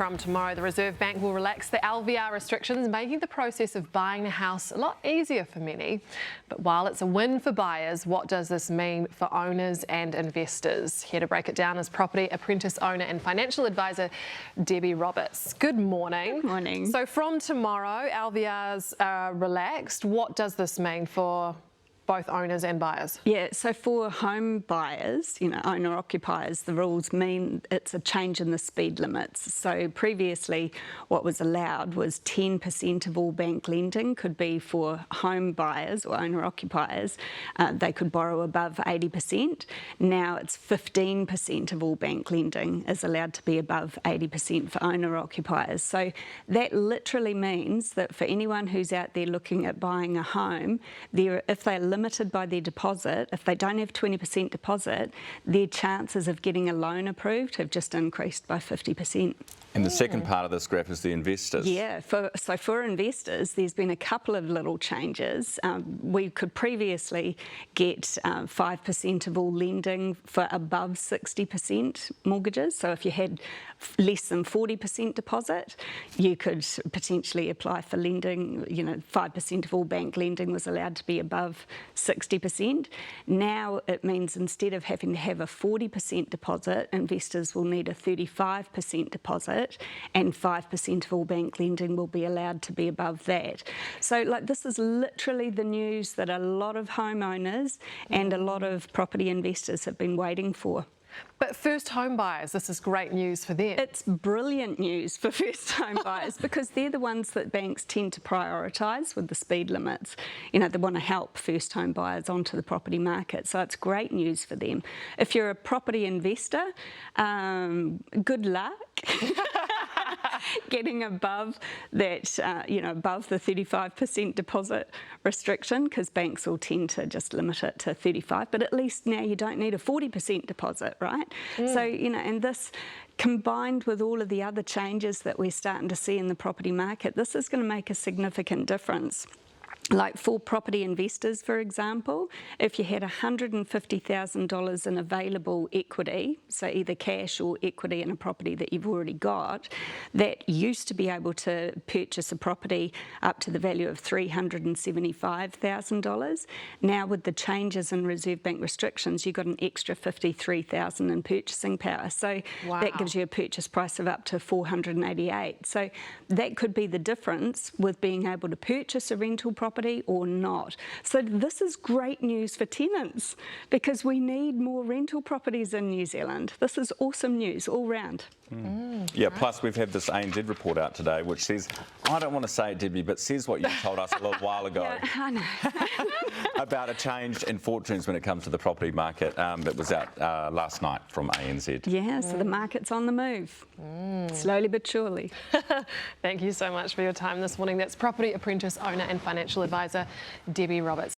From tomorrow, the Reserve Bank will relax the LVR restrictions, making the process of buying a house a lot easier for many. But while it's a win for buyers, what does this mean for owners and investors? Here to break it down is property apprentice owner and financial advisor Debbie Roberts. Good morning. Good morning. So from tomorrow, LVRs are relaxed. What does this mean for both owners and buyers? Yeah, so for home buyers, owner-occupiers, the rules mean it's a change in the speed limits. So previously what was allowed was 10% of all bank lending could be for home buyers or owner-occupiers. They could borrow above 80%. Now it's 15% of all bank lending is allowed to be above 80% for owner-occupiers. So that literally means that for anyone who's out there looking at buying a home, if they're limited by their deposit, if they don't have 20% deposit, their chances of getting a loan approved have just increased by 50%. And the second part of this graph is the investors. Yeah, so for investors, there's been a couple of little changes. We could previously get 5% of all lending for above 60% mortgages. So if you had less than 40% deposit, you could potentially apply for lending. 5% of all bank lending was allowed to be above 60%. Now it means instead of having to have a 40% deposit, investors will need a 35% deposit, and 5% of all bank lending will be allowed to be above that. So this is literally the news that a lot of homeowners and a lot of property investors have been waiting for. But first home buyers, this is great news for them. It's brilliant news for first home buyers because they're the ones that banks tend to prioritise with the speed limits. They want to help first home buyers onto the property market, so it's great news for them. If you're a property investor, good luck. Getting above that, above the 35% deposit restriction, because banks will tend to just limit it to 35, but at least now you don't need a 40% deposit, right? So, and this combined with all of the other changes that we're starting to see in the property market, this is going to make a significant difference. Like for property investors, for example, if you had $150,000 in available equity, so either cash or equity in a property that you've already got, that used to be able to purchase a property up to the value of $375,000. Now with the changes in Reserve Bank restrictions, you've got an extra $53,000 in purchasing power. So that gives you a purchase price of up to $488,000. So that could be the difference with being able to purchase a rental property or not. So this is great news for tenants because we need more rental properties in New Zealand. This is awesome news all round. Yeah, plus we've had this ANZ report out today which says, I don't want to say it, Debbie, but says what you told us a little while ago I know. about a change in fortunes when it comes to the property market that was out last night from ANZ. Yeah, so the market's on the move, slowly but surely. Thank you so much for your time this morning. That's property apprentice owner and financial advisor Debbie Roberts.